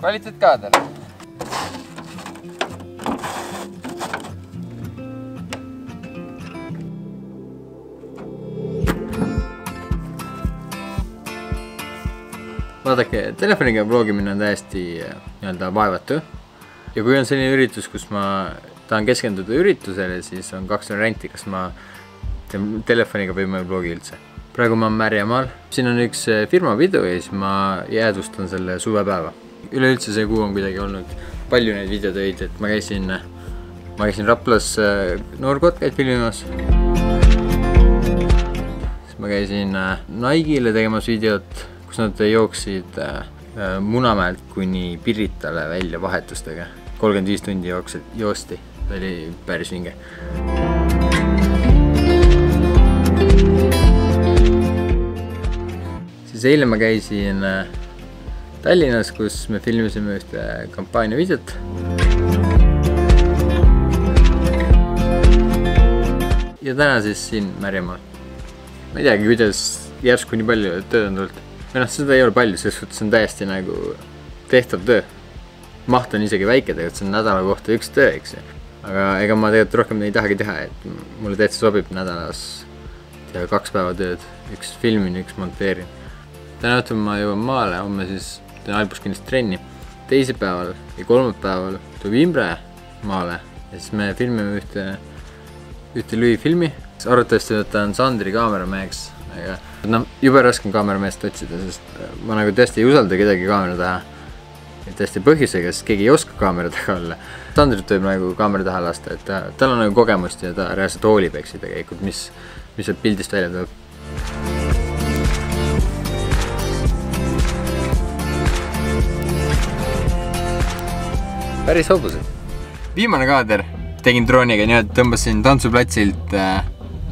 kvaliteetkaader. Vaadake, telefoniga vlogimine on täiesti vaevatu. Ja kui on selline üritus, kus ma tahan keskenduda üritusele, siis on 2 varianti, kas ma teen telefoniga või ma vlogi üldse. Praegu ma olen Märjamaal. Siin on üks firma pidu ja siis ma jäädvustan selle suvepäeva. Üleüldse see kuu on kuidagi olnud palju neid videotöid, et ma käisin Raplas Noorkotkaid filmimas. Siis ma käisin Nike'le tegemas videot, kus nad jooksid Munamäelt kuni Piritale välja vahetustega. 35 tundi joosti. See oli päris vinge. Siis eile ma käisin Tallinnas, kus me filmisime ühte kampaania videot. Ja täna siis siin Märjamaal. Ma ei teagi, kuidas järsku nii palju tööd on tulnud. Või seda ei ole palju, selles suhtes on täiesti nagu tehtav töö. Maht on isegi väike, tegelikult see on nädala kohta 1 töö, eks. Aga ega ma tegelikult rohkem ei tahagi teha, et mulle täitsa sobib nädalas teha 2 päeva tööd. 1 filmin, 1 monteerin. Täna õhtul ma jõuan maale, homme siis teen Albus kindlasti trenni. Teisipäeval ja kolmapäeval tuleb Imre maale ja siis me filmime ühte lühifilmi. Arvatavasti võtan Sandri kaamerameheks. Jube raske on kaameramehest otsida, sest ma nagu tõesti ei usalda kedagi kaamera taha. Tõesti põhjusega, sest keegi ei oska kaamera taha olla. Sandrit võib nagu kaamera taha lasta, et tal on nagu kogemust ja ta reaalselt hoolib, eksi tegelikult, mis sealt pildist välja tuleb. Päris hobused. Viimane kaader tegin drooniga, nii tõmbasin tantsuplatsilt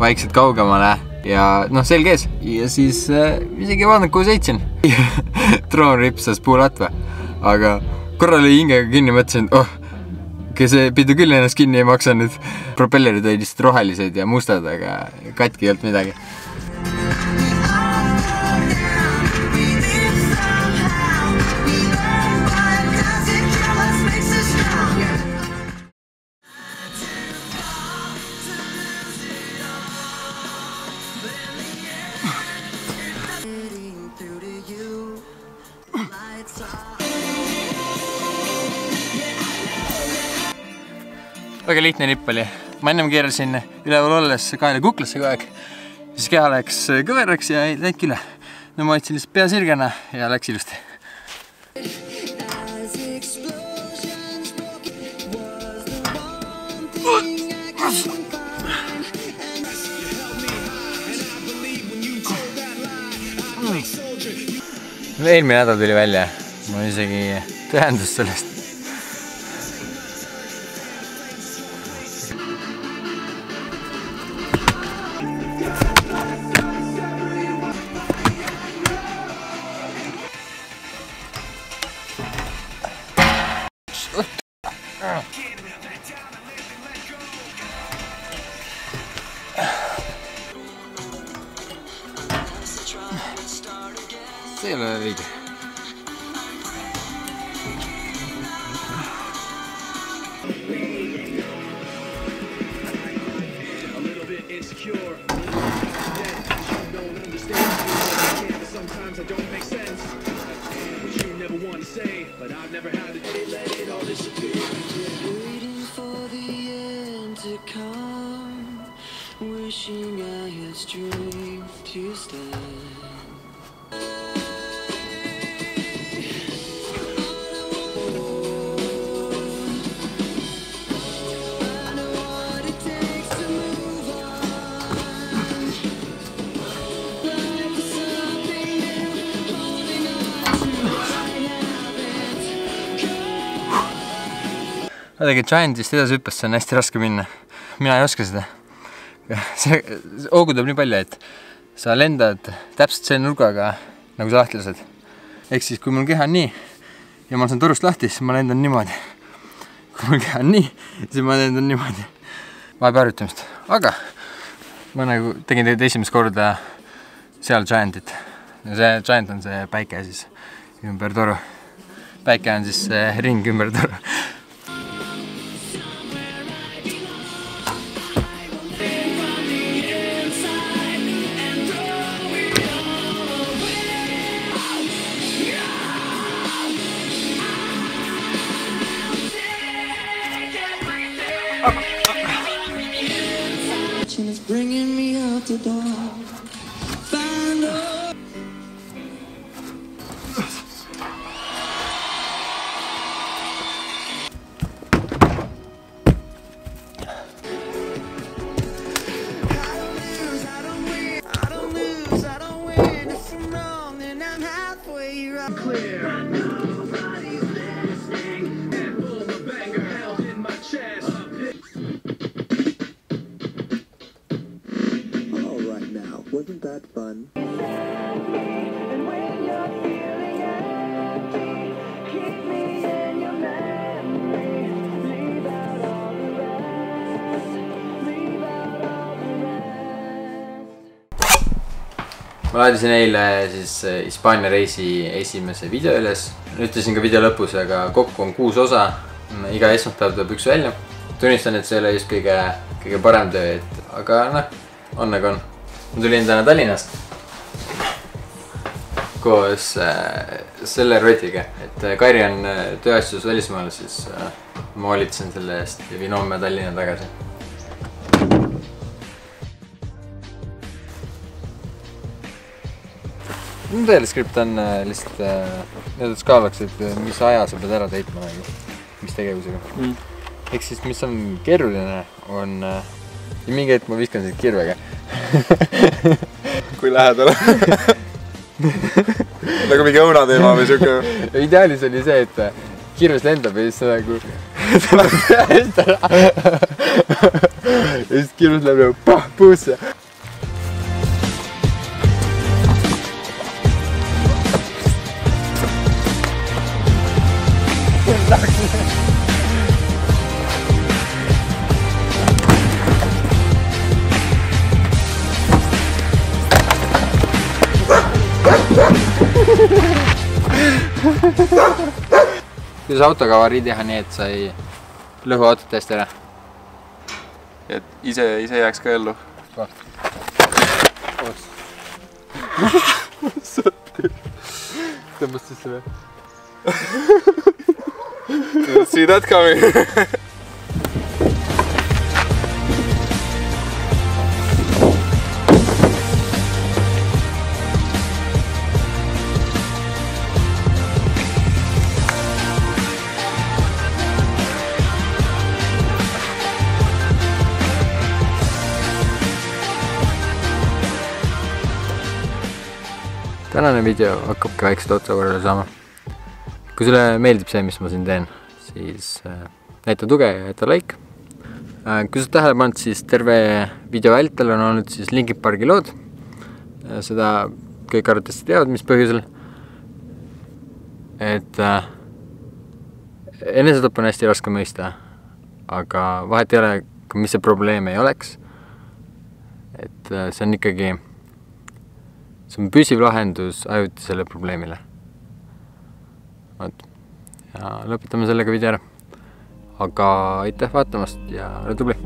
vaikselt kaugemale ja selge ees. Ja siis isegi ei vaadanud, kuhu sõitsin. Droon ripsas puulatva. Aga korra lõi hingega kinni, mõtlesin, see pidu küll ennast kinni ei maksa nüüd. Propellerid olid lihtsalt rohelised ja mustad, aga katki ei olnud midagi. Väga lihtne nipp oli. Ma ennem keerasin üleval olles kaela kuklasse kogu aeg. Siis keha läks kõveraks ja ei läinudki üle. Ma hoidsin lihtsalt pea sirgena ja läks ilusti. Eelmine nädal tuli välja. Mul on isegi tõendus sellest. See ei ole õige. Wishing I had strength to stand. Vaadake, Giantist edasi hüppest on hästi raske minna. Mina ei oska seda. See hoogutab nii palju, et sa lendad täpselt selle nurgaga, nagu sa lahti lased. Ehk siis, kui mul keha on nii ja ma saan torust lahti, siis ma lendan niimoodi. Kui mul keha on nii, siis ma lendan niimoodi. Vaeb harjutamist. Aga ma nagu tegin teid esimest korda seal Giantit. Ja see Giant on see päike siis ümber toru. päike on siis ring ümber turu. It's bringing me out the door. Find a... I don't win. If I'm wrong, then I'm halfway right. Clear. Nobody's listening. And pull the banger held in my chest. Wasn't that fun? Ma laadisin eile siis Hispaania reisi esimese video üles. Ütlesin ka video lõpus, aga kokku on 6 osa. Iga esmaspäev tuleb üks välja. Tunnistan, et see ei ole just kõige parem töö, aga noh, on nagu on. Ma tulin täna Tallinnast koos selle rotiga, et Kairi on tööasjus välismaal, siis ma hoolitsen selle eest ja viin homme Tallinna tagasi. Teleskript on lihtsalt need skaalaks, et mis aja sa pead ära täitma nagu, mis tegevusega. Ehk siis, mis on keeruline, on mingi hetk ma viskan siit kirvega. Kui lähedale. Nagu mingi õunateema või siuke. Ideaalis oli see, et kirves lendab ja siis nagu tuleb peast ära. Ja siis kirves läheb nagu puusse. Kuidas autoga avarii teha nii, et sa ei lõhu autot täiesti ära? Et ise jääks ka ellu. Tõmbas sisse või? See that coming. Tänane video hakkabki väikselt otsa korrale saama. Kui sulle meeldib see, mis ma siin teen, siis näita tuge ja jäta like. Kui sa tähele pannud, siis terve video vältel on olnud siis Linkin Parki lood. Seda kõik arvatavasti teavad, mis põhjusel. Et enesetapp on hästi raske mõista, aga vahet ei ole, mis see probleem ei oleks. Et see on ikkagi see on püsiv lahendus ajutisele probleemile. Ja lõpetame sellega video ära. Aga aitäh vaatamast ja ole tubli!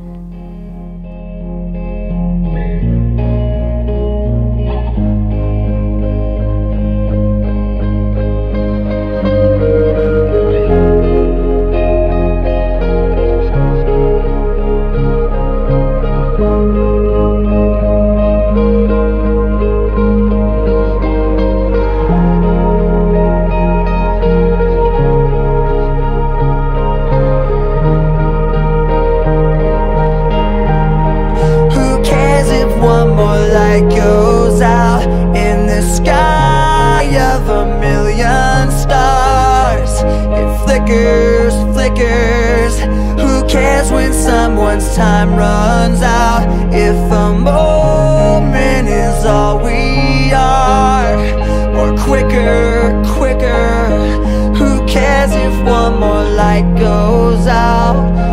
Goes out in the sky of a million stars. It flickers, flickers. Who cares when someone's time runs out? If a moment is all we are, or quicker, quicker. Who cares if one more light goes out?